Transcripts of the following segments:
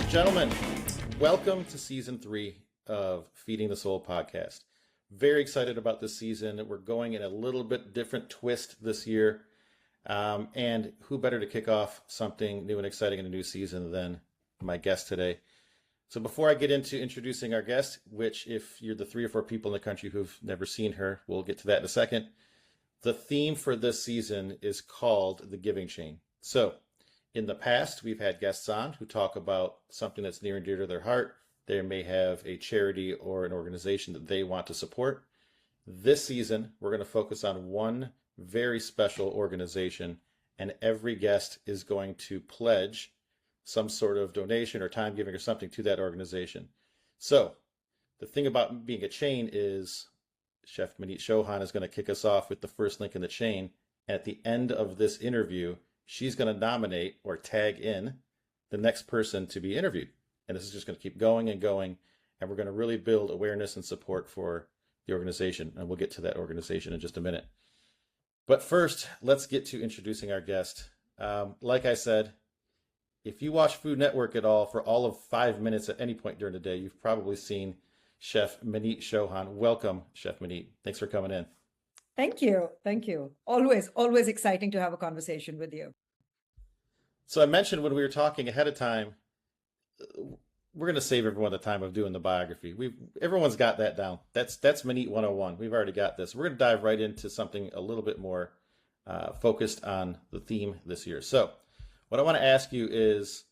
Gentlemen, welcome to season 3 of Feeding the Soul podcast. Very excited about this season. We're going in a little bit different twist this year. And who better to kick off something new and exciting in a new season than my guest today. So before I get into introducing our guest, which if you're the 3 or 4 people in the country who've never seen her, we'll get to that in a second. The theme for this season is called The Giving Chain. So in the past, we've had guests on who talk about something that's near and dear to their heart. They may have a charity or an organization that they want to support. This season, we're going to focus on one very special organization, and every guest is going to pledge some sort of donation or time giving or something to that organization. So the thing about being a chain is Chef Maneet Chauhan is going to kick us off with the first link in the chain. And at the end of this interview, she's going to nominate or tag in the next person to be interviewed. And this is just going to keep going and going. And we're going to really build awareness and support for the organization. And we'll get to that organization in just a minute. But first, let's get to introducing our guest. Like I said, if you watch Food Network at all for all of 5 minutes at any point during the day, you've probably seen Chef Maneet Chauhan. Welcome, Chef Maneet. Thanks for coming in. Thank you. Thank you. Always exciting to have a conversation with you. So I mentioned when we were talking ahead of time, we're going to save everyone the time of doing the biography. Everyone's got that down. That's Maneet 101. We've already got this. We're going to dive right into something a little bit more focused on the theme this year. So what I want to ask you is,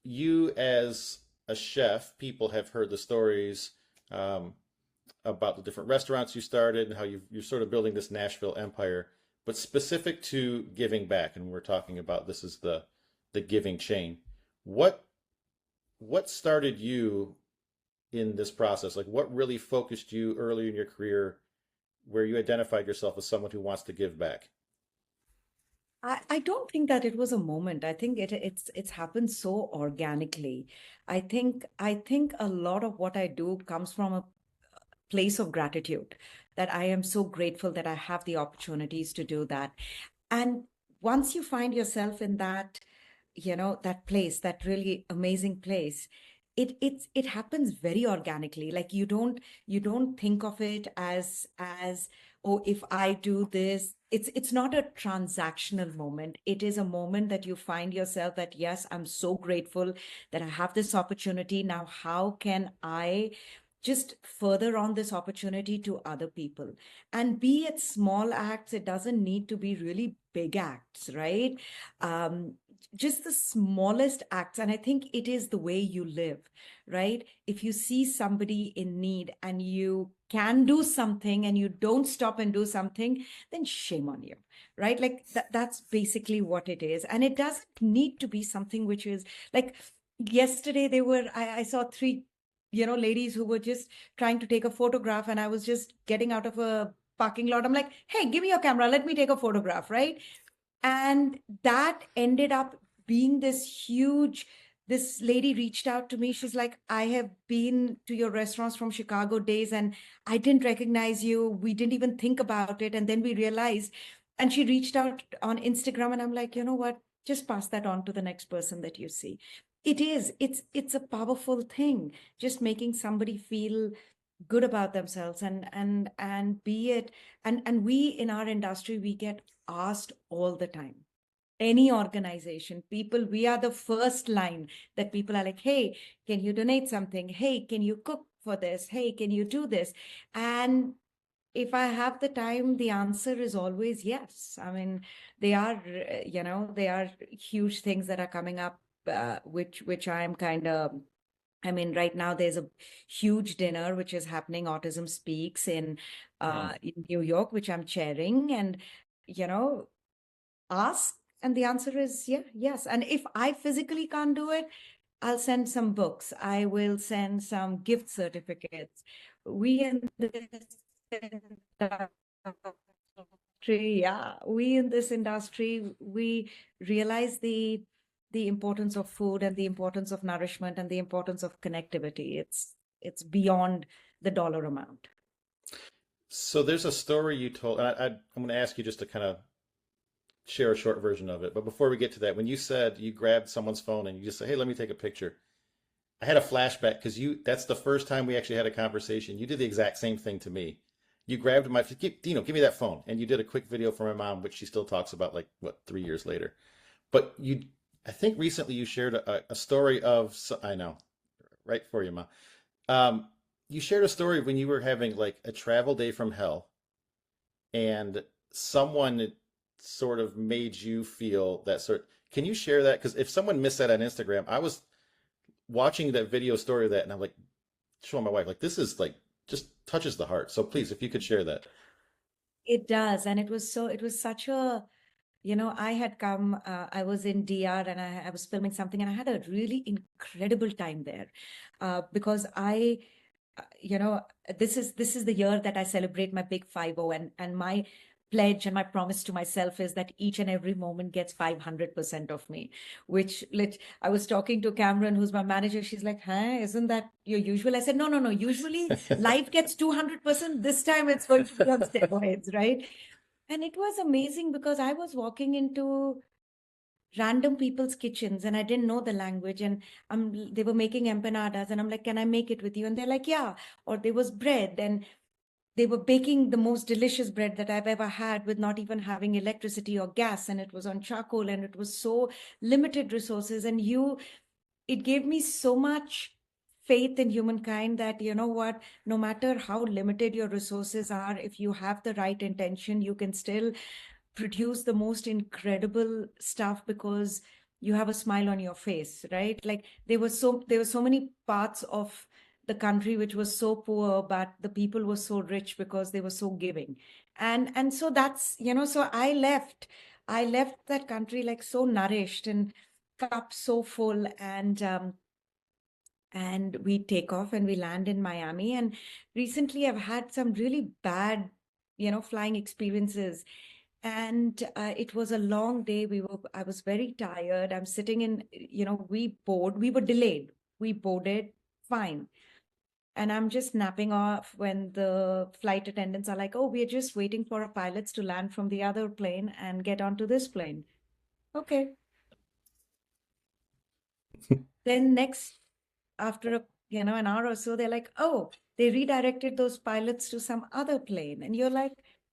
you as a chef, people have heard the stories about the different restaurants you started and how you're sort of building this Nashville empire, but specific to giving back, and we're talking about this is the giving chain. What started you in this process? Like, what really focused you early in your career where you identified yourself as someone who wants to give back? I don't think that it was a moment. I think it's happened so organically. I think a lot of what I do comes from a place of gratitude, that I am so grateful that I have the opportunities to do that. And once you find yourself in that, that place, that really amazing place, it happens very organically. Like you don't think of it as oh, if I do this, it's not a transactional moment. It is a moment that you find yourself that, yes, I'm so grateful that I have this opportunity. Now, how can I just further on this opportunity to other people? And be it small acts, it doesn't need to be really big acts, right? Just the smallest acts. And I think it is the way you live, right? If you see somebody in need and you can do something and you don't stop and do something, then shame on you, right? Like that's basically what it is. And it doesn't need to be something which is like yesterday I saw 3 ladies who were just trying to take a photograph, and I was just getting out of a parking lot. I'm like, hey, give me your camera. Let me take a photograph, right? And that ended up being this lady reached out to me. She's like, I have been to your restaurants from Chicago days and I didn't recognize you. We didn't even think about it. And then we realized, and she reached out on Instagram, and I'm like, you know what? Just pass that on to the next person that you see. It's a powerful thing, just making somebody feel good about themselves and be it. And we in our industry, we get asked all the time. Any organization, people, we are the first line that people are like, hey, can you donate something? Hey, can you cook for this? Hey, can you do this? And if I have the time, the answer is always yes. I mean, they are huge things that are coming up, which I'm kind of, I mean, right now there's a huge dinner which is happening, Autism Speaks in New York, which I'm chairing, and ask, and the answer is yes. And if I physically can't do it, I'll send some books. I will send some gift certificates. We in this industry, we realize the importance of food and the importance of nourishment and the importance of connectivity. It's beyond the dollar amount. So there's a story you told, and I'm going to ask you just to kind of share a short version of it. But before we get to that, when you said you grabbed someone's phone and you just say, hey, let me take a picture, I had a flashback because that's the first time we actually had a conversation. You did the exact same thing to me. You grabbed my, give me that phone. And you did a quick video for my mom, which she still talks about like, what, 3 years later. But I think recently you shared a story of, I know, right for you, Ma. Um, you shared a story of when you were having like a travel day from hell and someone sort of made you feel that sort. Can you share that? Because if someone missed that on Instagram, I was watching that video story of that, and I'm like showing my wife, like this is like just touches the heart. So please, if you could share that. It does. And it was such a, I had come, I was in DR and I was filming something and I had a really incredible time there because you know, this is the year that I celebrate my big 50, and my pledge and my promise to myself is that each and every moment gets 500% of me, which I was talking to Cameron, who's my manager. She's like, huh, isn't that your usual? I said, no, no, no. Usually life gets 200%. This time it's going to be on steroids, right? And it was amazing because I was walking into random people's kitchens and I didn't know the language, and they were making empanadas and I'm like, can I make it with you? And they're like, yeah. Or there was bread and they were baking the most delicious bread that I've ever had with not even having electricity or gas, and it was on charcoal and it was so limited resources. And it gave me so much faith in humankind that, you know what, no matter how limited your resources are, if you have the right intention, you can still produce the most incredible stuff because you have a smile on your face, right? Like there were so many parts of the country which was so poor, but the people were so rich because they were so giving. And so that's, so I left that country like so nourished and cup so full. And we take off and we land in Miami. And recently I've had some really bad, flying experiences. And it was a long day. I was very tired. I'm sitting in, we were delayed. We boarded fine. And I'm just napping off when the flight attendants are like, oh, we're just waiting for our pilots to land from the other plane and get onto this plane. Okay. Then next, after an hour or so, they're like, oh, they redirected those pilots to some other plane. And you're like,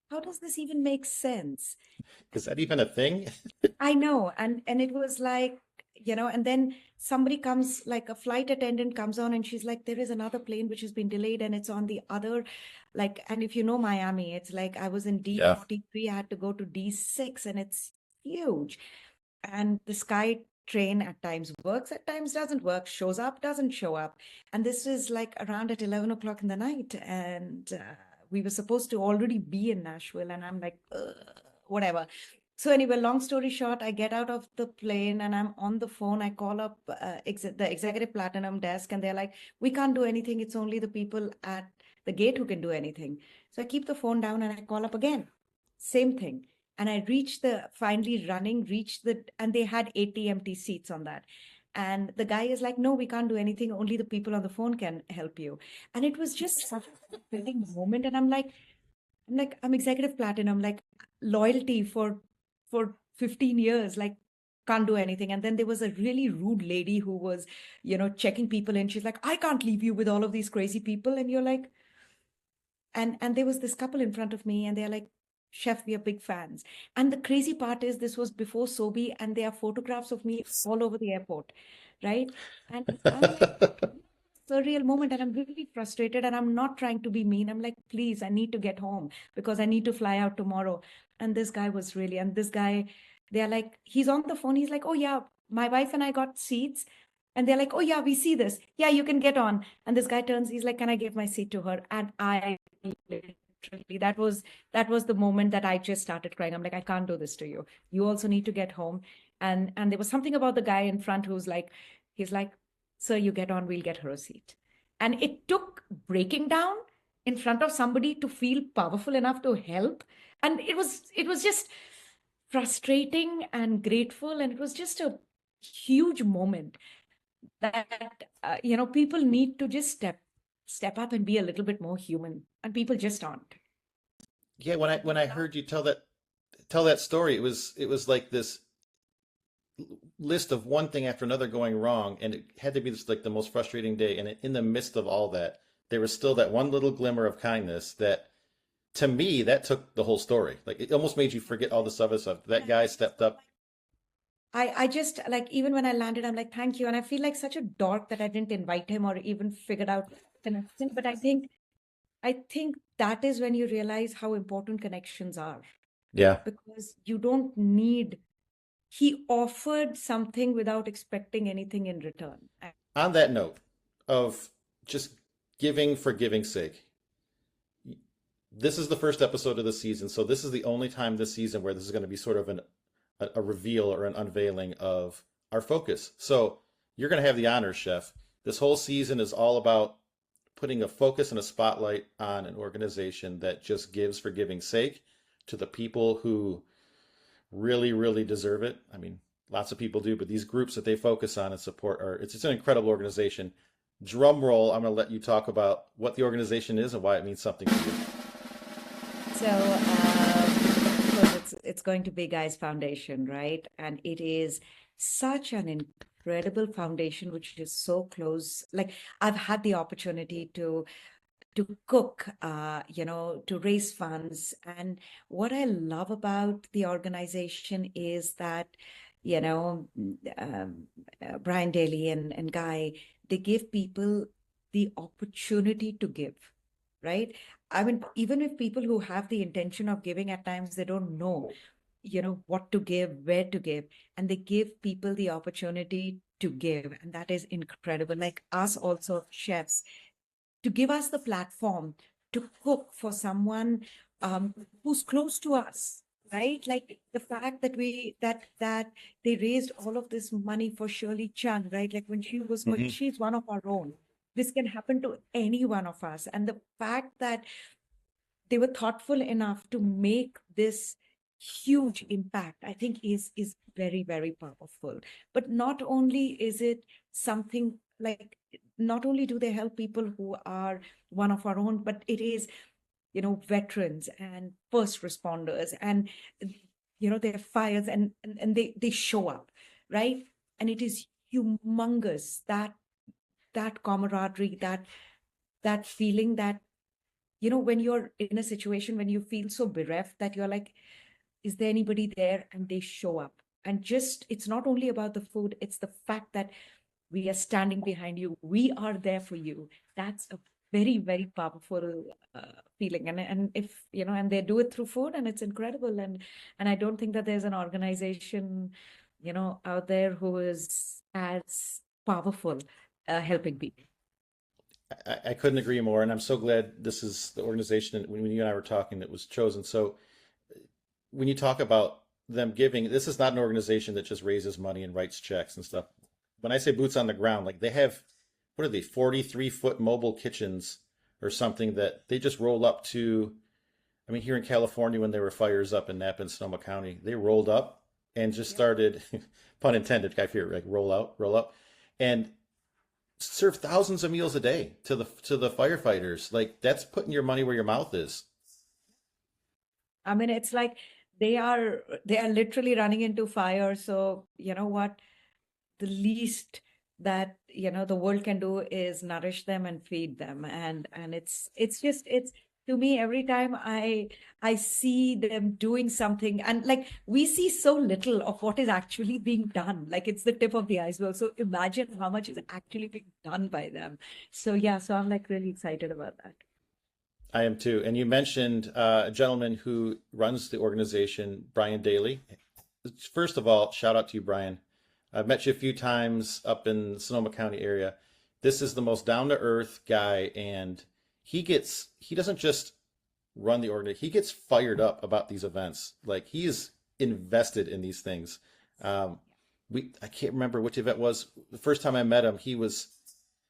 how does this even make sense? Is that even a thing? I know. And it was like, and then somebody comes, like a flight attendant comes on and she's like, there is another plane which has been delayed and it's on the other, like, and if you know Miami, it's like I was in Yeah. D43, I had to go to D6 and it's huge. And the Sky train at times works, at times doesn't work, shows up, doesn't show up. And this was like around at 11 o'clock in the night. And we were supposed to already be in Nashville. And I'm like, ugh, whatever. So anyway, long story short, I get out of the plane and I'm on the phone. I call up the executive platinum desk and they're like, we can't do anything. It's only the people at the gate who can do anything. So I keep the phone down and I call up again. Same thing. And I finally running, and they had 80 empty seats on that. And the guy is like, no, we can't do anything. Only the people on the phone can help you. And it was just such a fulfilling moment. And I'm executive platinum, like loyalty for 15 years, like can't do anything. And then there was a really rude lady who was, checking people in. She's like, I can't leave you with all of these crazy people. And you're like, and there was this couple in front of me and they're like, chef, we are big fans. And the crazy part is this was before Sobi and there are photographs of me all over the airport, right? And I'm like, surreal moment and I'm really frustrated and I'm not trying to be mean. I'm like, please, I need to get home because I need to fly out tomorrow. And this guy was really, and this guy, they're like, he's on the phone. He's like, oh yeah, my wife and I got seats. And they're like, oh yeah, we see this. Yeah, you can get on. And this guy turns, he's like, can I give my seat to her? And I literally, that was the moment that I just started crying. I'm like, I can't do this to you. You also need to get home. And there was something about the guy in front who's like, he's like, sir, you get on, we'll get her a seat. And it took breaking down in front of somebody to feel powerful enough to help. And it was just frustrating and grateful. And it was just a huge moment that, people need to just step up and be a little bit more human. And people just aren't. Yeah, when I heard you tell that story, it was like this. list of one thing after another going wrong, and it had to be just like the most frustrating day. And in the midst of all that, there was still that one little glimmer of kindness that, to me, that took the whole story. Like it almost made you forget all this other stuff. That guy stepped up. I just like, even when I landed, I'm like, thank you. And I feel like such a dork that I didn't invite him or even figured out connection. But I think that is when you realize how important connections are, Yeah. because you don't need, he offered something without expecting anything in return. On that note of just giving for giving's sake, this is the first episode of the season, so this is the only time this season where this is going to be sort of a reveal or an unveiling of our focus. So you're going to have the honors, Chef. This whole season is all about putting a focus and a spotlight on an organization that just gives for giving's sake to the people who really, really deserve it. I mean, lots of people do, but these groups that they focus on and support are, it's an incredible organization. Drum roll, I'm going to let you talk about what the organization is and why it means something to you. So, of course, it's going to be Guy's Foundation, right? And it is such an incredible foundation, which is so close. Like, I've had the opportunity to cook, to raise funds. And what I love about the organization is that, Brian Daly and Guy, they give people the opportunity to give, right? I mean, even if people who have the intention of giving at times, they don't know, what to give, where to give, and they give people the opportunity to give. And that is incredible. Like us also, chefs, to give us the platform to cook for someone who's close to us, right? Like the fact that that they raised all of this money for Shirley Chung, right? Like when she was going, Hmm. she's one of our own. This can happen to any one of us. And the fact that they were thoughtful enough to make this huge impact, I think is very, very powerful. But not only is it something like, not only do they help people who are one of our own, but it is, veterans and first responders, and their fires, and they show up, right? And it is humongous, that camaraderie, that feeling that, when you're in a situation when you feel so bereft that you're like, is there anybody there? And they show up. And just, it's not only about the food, it's the fact that we are standing behind you. We are there for you. That's a very, very powerful feeling. And if, and they do it through food, and it's incredible. And I don't think that there's an organization, out there who is as powerful helping people. I couldn't agree more, and I'm so glad this is the organization when you and I were talking that was chosen. So when you talk about them giving, this is not an organization that just raises money and writes checks and stuff. When I say boots on the ground, like they have, what are they, 43-foot mobile kitchens or something that they just roll up to. I mean, here in California, when there were fires up in Napa and Sonoma County, they rolled up and just Yeah. started, pun intended, Guy Fieri, like roll out, roll up, and serve thousands of meals a day to the firefighters. Like that's putting your money where your mouth is. I mean, it's like they are literally running into fire. So you know what? The least that the world can do is nourish them and feed them. And it's just, it's, to me, every time I see them doing something, and like we see so little of what is actually being done, like it's the tip of the iceberg. So imagine how much is actually being done by them. So yeah, so I'm like really excited about that. I am too. And you mentioned a gentleman who runs the organization, Brian Daly. First of all, shout out to you, Brian. I've met you a few times up in Sonoma County area. This is the most down to earth guy, and he doesn't just run the organization. He gets fired up about these events. Like he is invested in these things. Um, I can't remember which event it was. The first time I met him, he was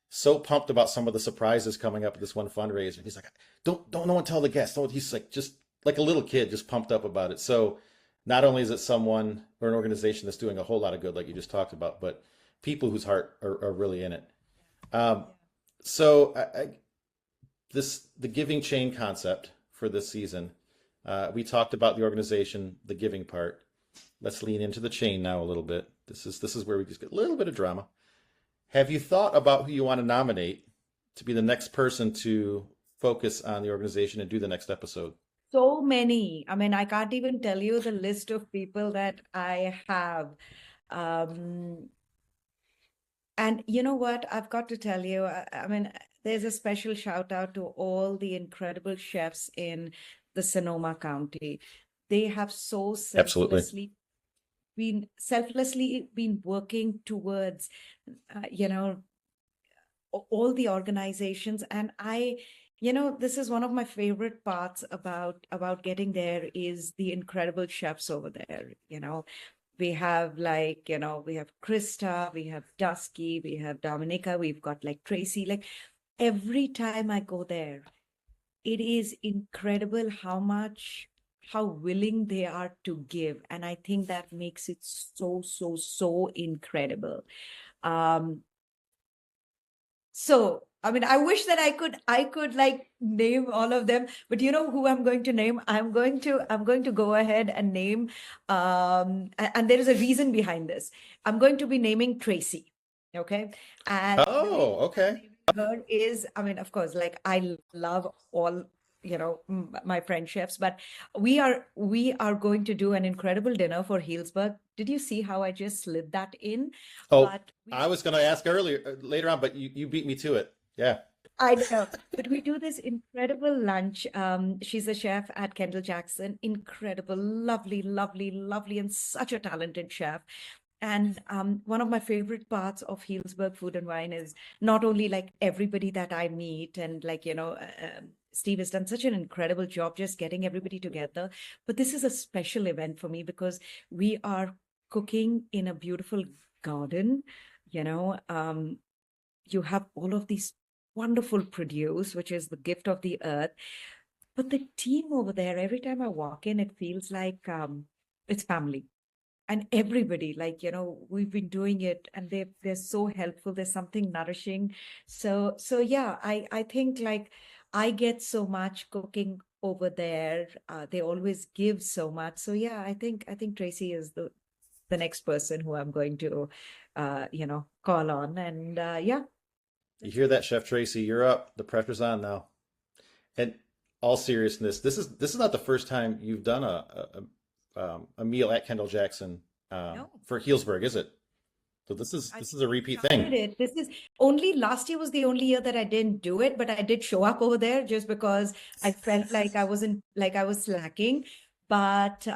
so pumped about some of the surprises coming up at this one fundraiser. He's like, don't no one tell the guests. Don't. He's like just like a little kid, just pumped up about it. So not only is it someone or an organization that's doing a whole lot of good, like you just talked about, but people whose heart are really in it. Um, Yeah. so the giving chain concept for this season. We talked about the organization, the giving part. Let's lean into the chain now a little bit. This is where we just get a little bit of drama. Have you thought about who you want to nominate to be the next person to focus on the organization and do the next episode? So many. I mean, I can't even tell you the list of people that I have. Um, and you know what? I've got to tell you, I mean, there's a special shout out to all the incredible chefs in the Sonoma County. They have so Absolutely. selflessly been working towards, you know, all the organizations. And this is one of my favorite parts about getting there is the incredible chefs over there. We have we have Krista, we have Dusky, we have Dominica, we've got like Tracy. Like every time I go there, it is incredible how willing they are to give. And I think that makes it so, so, so incredible. So, I mean, I wish that I could like name all of them, but you know who I'm going to name? I'm going to go ahead and name, and there is a reason behind this. I'm going to be naming Tracy. Okay. And the Oh, reason okay. I'm naming her is, I mean, of course, like I love all, my friend chefs, but we are going to do an incredible dinner for Healdsburg. Did you see how I just slid that in? Oh, But we I was going to ask earlier, later on, but you beat me to it. Yeah. I know, but we do this incredible lunch. She's a chef at Kendall Jackson. Incredible, lovely, lovely, lovely, and such a talented chef. And one of my favorite parts of Healdsburg Food and Wine is not only like everybody that I meet, and Steve has done such an incredible job just getting everybody together. But this is a special event for me because we are cooking in a beautiful garden. You know, you have all of these wonderful produce, which is the gift of the earth. But the team over there, every time I walk in, it feels like it's family. And everybody, we've been doing it, and they're so helpful. There's something nourishing. So yeah, I think like I get so much cooking over there. They always give so much. So yeah, I think Tracy is the next person who I'm going to call on. And yeah, You that's hear it. that, Chef Tracy? You're up. The pressure's on now. And all seriousness, this is not the first time you've done a meal at Kendall Jackson No. for Healdsburg, is it? So this is I this think is a we repeat started thing. it. This is only last year was the only year that I didn't do it, but I did show up over there just because I felt like I was slacking. But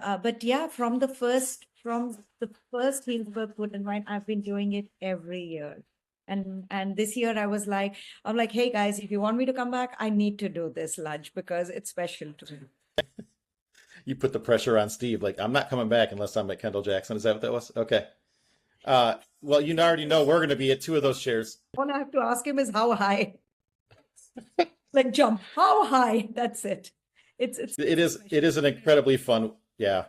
yeah, from the first Healdsburg Food and Wine, I've been doing it every year. And this year I'm like, hey guys, if you want me to come back, I need to do this lunch because it's special to me. You put the pressure on Steve, like I'm not coming back unless I'm at Kendall Jackson. Is that what that was? Okay. Well, you already know we're going to be at two of those chairs. All I have to ask him is how high. Like jump, how high? That's it. It's It such a is it special is an experience. incredibly fun. Yeah.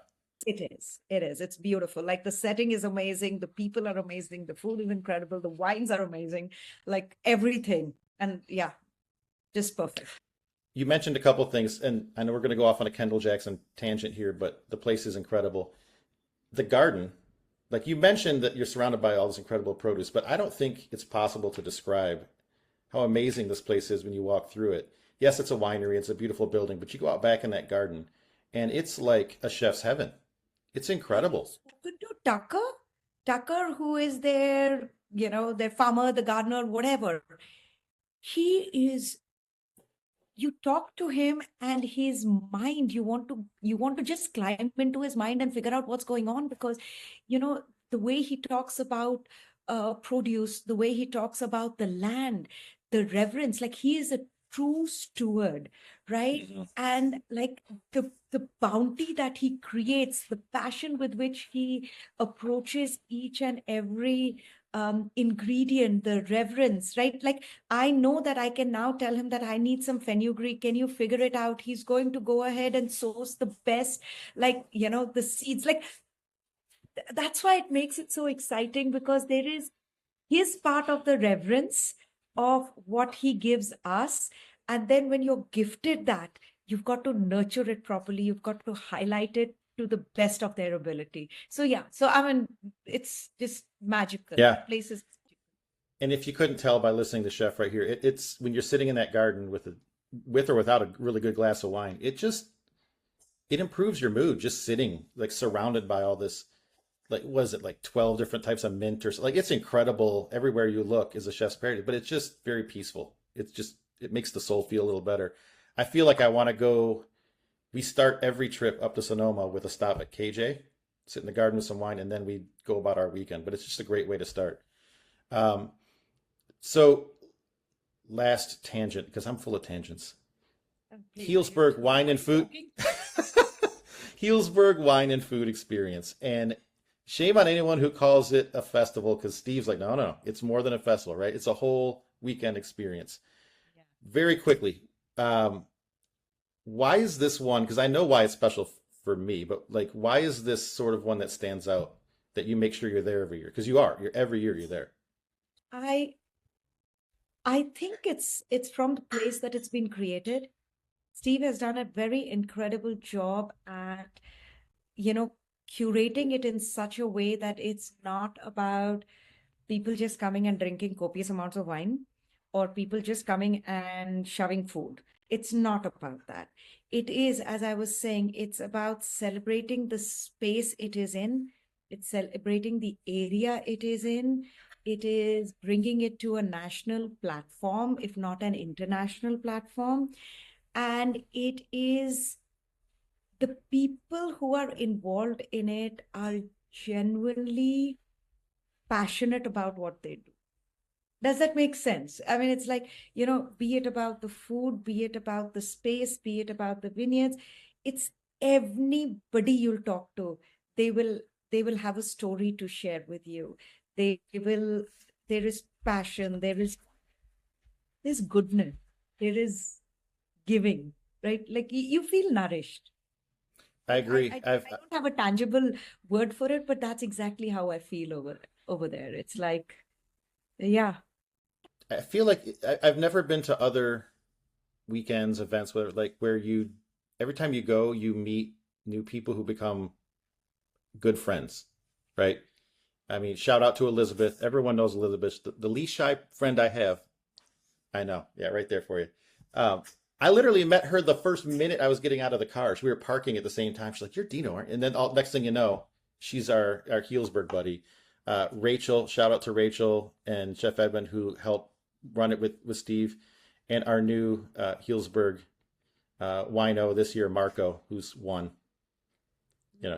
It is. It is. It's beautiful. Like the setting is amazing. The people are amazing. The food is incredible. The wines are amazing. Like everything. And yeah, just perfect. You mentioned a couple of things, and I know we're going to go off on a Kendall Jackson tangent here, but the place is incredible. The garden, like you mentioned that you're surrounded by all this incredible produce, but I don't think it's possible to describe how amazing this place is when you walk through it. Yes, it's a winery, it's a beautiful building, but you go out back in that garden and it's like a chef's heaven. It's Have you incredible. spoken to Tucker? Tucker, who is their farmer, the gardener, whatever. He is you talk to him and his mind, you want to just climb into his mind and figure out what's going on because the way he talks about produce, the way he talks about the land, the reverence, like he is a true steward, right? Mhm. And like the bounty that he creates, the passion with which he approaches each and every ingredient, the reverence, right? Like I know that I can now tell him that I need some fenugreek. Can you figure it out? He's going to go ahead and source the best, the seeds. Like that's why it makes it so exciting because there is his part of the reverence of what he gives us. And then when you're gifted that, you've got to nurture it properly. You've got to highlight it to the best of their ability. So yeah, so I mean, it's just magical. Yeah. That place is. And if you couldn't tell by listening to Chef right here, it's when you're sitting in that garden with or without a really good glass of wine, it improves your mood just sitting like surrounded by all this, like was it like 12 different types of mint or like it's incredible. Everywhere you look is a chef's parody, but it's just very peaceful. It makes the soul feel a little better. I feel like I want to go. We start every trip up to Sonoma with a stop at KJ, sit in the garden with some wine, and then we go about our weekend. But it's just a great way to start. Um, so last tangent, because I'm full of tangents. Healdsburg wine and food. Healdsburg wine and food experience. And shame on anyone who calls it a festival, because Steve's like, no, no, it's more than a festival, right? It's a whole weekend experience. Yeah. Very quickly, why is this one? Because I know why it's special for me, but like, why is this sort of one that stands out that you make sure you're there every year? Because you're every year you're there. I I think it's from the place that it's been created. Steve has done a very incredible job at, you know, curating it in such a way that it's not about people just coming and drinking copious amounts of wine or people just coming and shoving food. It's not about that. It is, as I was saying, it's about celebrating the space it is in. It's celebrating the area it is in. It is bringing it to a national platform, if not an international platform. And it is the people who are involved in it are genuinely passionate about what they do. Does that make sense? I mean, it's like, be it about the food, be it about the space, be it about the vineyards, it's anybody you'll talk to, they will have a story to share with you. There is passion, there's goodness, there is giving, right? Like you feel nourished. I agree. I don't have a tangible word for it, but that's exactly how I feel over there. It's like, yeah. I feel like I've never been to other weekends, events where you every time you go, you meet new people who become good friends, right? I mean, shout out to Elizabeth. Everyone knows Elizabeth, the least shy friend I have. I know. Yeah, right there for you. Um, I literally met her the first minute I was getting out of the car. We were parking at the same time. She's like, "You're Dino, aren't you?" And then next thing you know, she's our Healdsburg buddy. Rachel, shout out to Rachel and Chef Edmund who helped run it with Steve, and our new Healdsburg wino this year, Marco, who's won.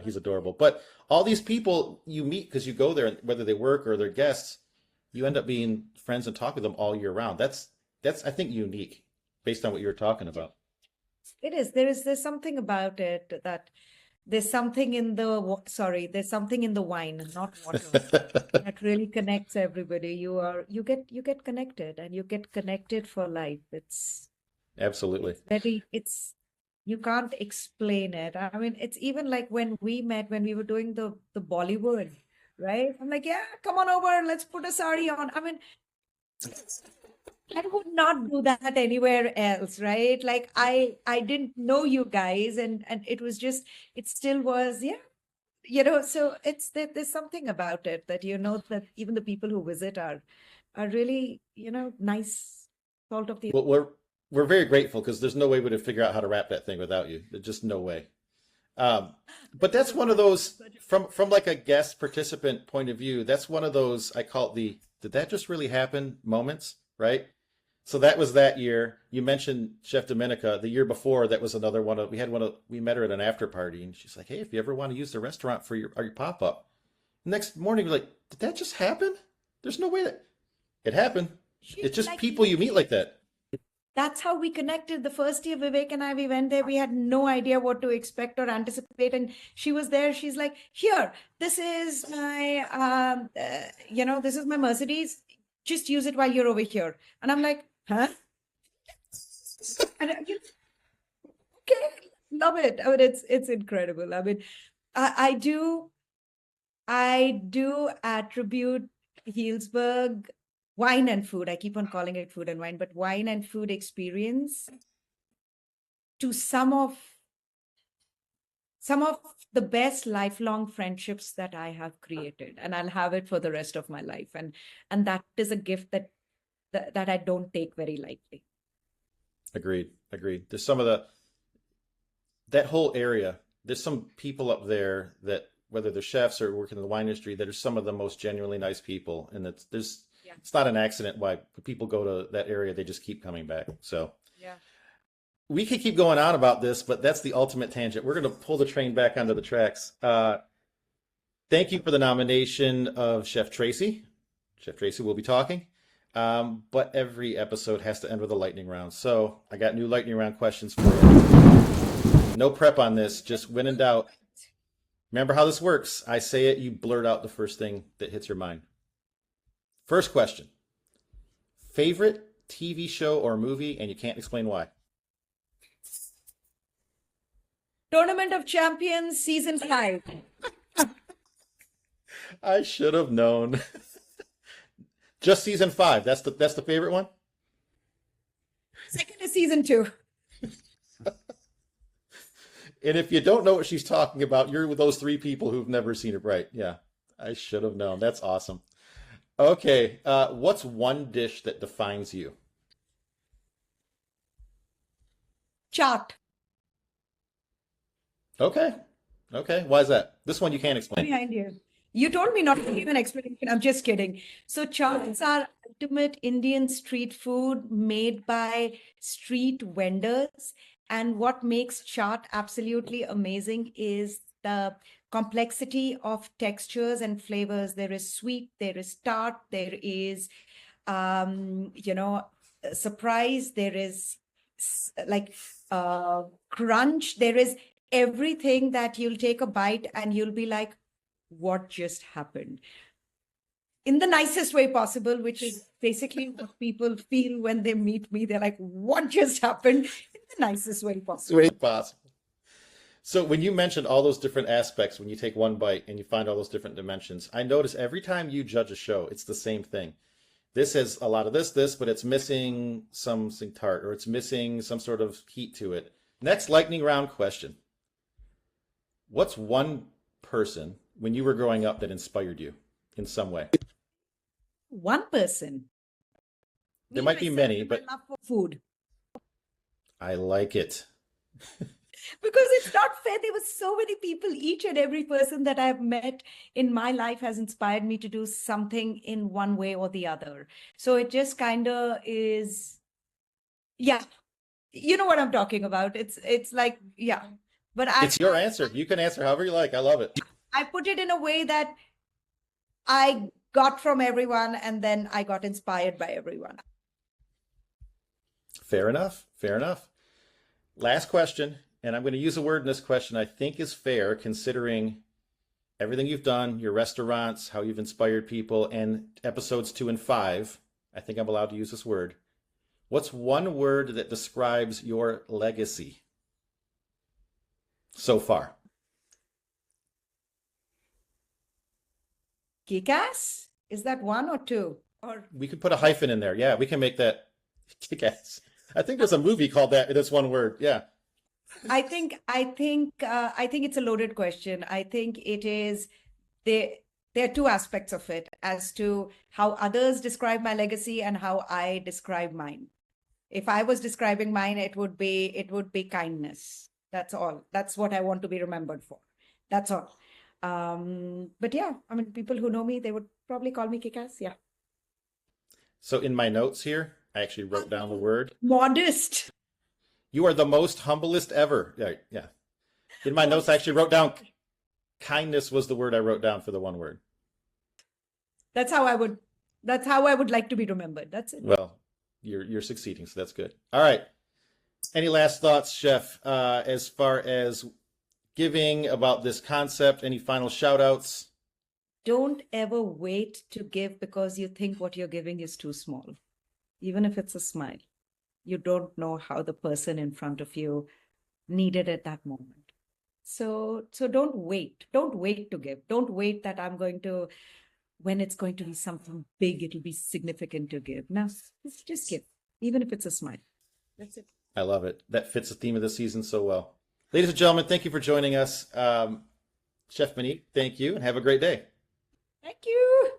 He's adorable. But all these people you meet because you go there, whether they work or they're guests, you end up being friends and talk with them all year round. That's I think unique based on what you were talking about. It is. There's something about it that there's something in there's something in the wine, not water, that really connects everybody. You get connected and you get connected for life. Absolutely. You can't explain it. I mean, it's even like when we met, when we were doing the Bollywood, right? I'm like, yeah, come on over, let's put a sari on. I mean, I would not do that anywhere else, right? Like I didn't know you guys, and it still was, yeah, so there's something about it that that even the people who visit are really, nice, salt of the. Well, we're very grateful because there's no way we'd have figured out how to wrap that thing without you. There's just no way. But that's one of those from like a guest participant point of view. That's one of those I call it the did that just really happen moments, right? So that was that year. You mentioned Chef Dominica. The year before, that was another one of we met her at an after party, and she's like, "Hey, if you ever want to use the restaurant for your pop up." Next morning, we're like, "Did that just happen? There's no way that it happened. It's just Like, people you meet like that." that's how we connected. The first year Vivek and I, we went there. We had no idea what to expect or anticipate. And she was there. She's like, here, this is this is my Mercedes. Just use it while you're over here. And I'm like, huh? And okay, love it. I mean, it's incredible. I mean, I do attribute Healdsburg wine and food. I keep on calling it food and wine, but wine and food experience to some of some of the best lifelong friendships that I have created, and I'll have it for the rest of my life. And that is a gift that I don't take very lightly. Agreed. Agreed. There's some of that whole area. There's some people up there that, whether they're chefs or working in the wine industry, that are some of the most genuinely nice people. And Yeah. it's not an accident why people go to that area. They just keep coming back. So Yeah. we could keep going on about this, but that's the ultimate tangent. We're going to pull the train back onto the tracks. Thank you for the nomination of Chef Tracy. Chef Tracy will be talking. But every episode has to end with a lightning round. So I got new lightning round questions for you. No prep on this, just when in doubt. Remember how this works. I say it, you blurt out the first thing that hits your mind. First question. Favorite TV show or movie, and you can't explain why. Tournament of Champions season 5. I should have known. Just season 5. That's the favorite one? Second is season 2. And if you don't know what she's talking about, you're with those 3 people who've never seen it. Right. Yeah. I should have known. That's awesome. Okay. What's one dish that defines you? Chart. Okay. Okay. Why is that? This one you can't explain. Behind you. You told me not to give an explanation. I'm just kidding. So chaats are ultimate Indian street food made by street vendors. And what makes chaat absolutely amazing is the complexity of textures and flavors. There is sweet, there is tart, there is, surprise, there is crunch, there is everything that you'll take a bite and you'll be like, what just happened? In the nicest way possible, which is basically what people feel when they meet me. They're like, what just happened? In the nicest way possible. Way possible. So when you mentioned all those different aspects, when you take one bite and you find all those different dimensions, I notice every time you judge a show, it's the same thing. This has a lot of this, but it's missing something tart, or it's missing some sort of heat to it. Next lightning round question. What's one person when you were growing up that inspired you in some way? One person. There might be many, but love for food. I like it. Because it's not fair. There were so many people. Each and every person that I've met in my life has inspired me to do something in one way or the other. So it just kind of is, yeah. You know what I'm talking about. It's like, yeah. But it's your answer. You can answer however you like. I love it. I put it in a way that I got from everyone, and then I got inspired by everyone. Fair enough. Fair enough. Last question, and I'm going to use a word in this question I think is fair considering everything you've done, your restaurants, how you've inspired people, and episodes 2 and 5. I think I'm allowed to use this word. What's one word that describes your legacy so far? Kick-ass? Is that 1 or 2? Or we could put a hyphen in there. Yeah, we can make that kick-ass. I think there's a movie called that. That's one word. Yeah. I think it's a loaded question. I think it is there are 2 aspects of it as to how others describe my legacy and how I describe mine. If I was describing mine, it would be kindness. That's all. That's what I want to be remembered for. That's all. But yeah, I mean, people who know me, they would probably call me kick-ass. Yeah. So in my notes here, I actually wrote down the word. Modest. You are the most humblest ever. Yeah, yeah. In my notes, I actually wrote down kindness was the word I wrote down for the one word. That's how I would like to be remembered. That's it. Well, you're succeeding, so that's good. All right. Any last thoughts, Chef, as far as giving about this concept? Any final shout outs? Don't ever wait to give because you think what you're giving is too small. Even if it's a smile, you don't know how the person in front of you needed at that moment. So don't wait. Don't wait to give. Don't wait that when it's going to be something big, it'll be significant to give. Now, just give, even if it's a smile. That's it. I love it. That fits the theme of the season so well. Ladies and gentlemen, thank you for joining us. Chef Maneet, thank you, and have a great day. Thank you.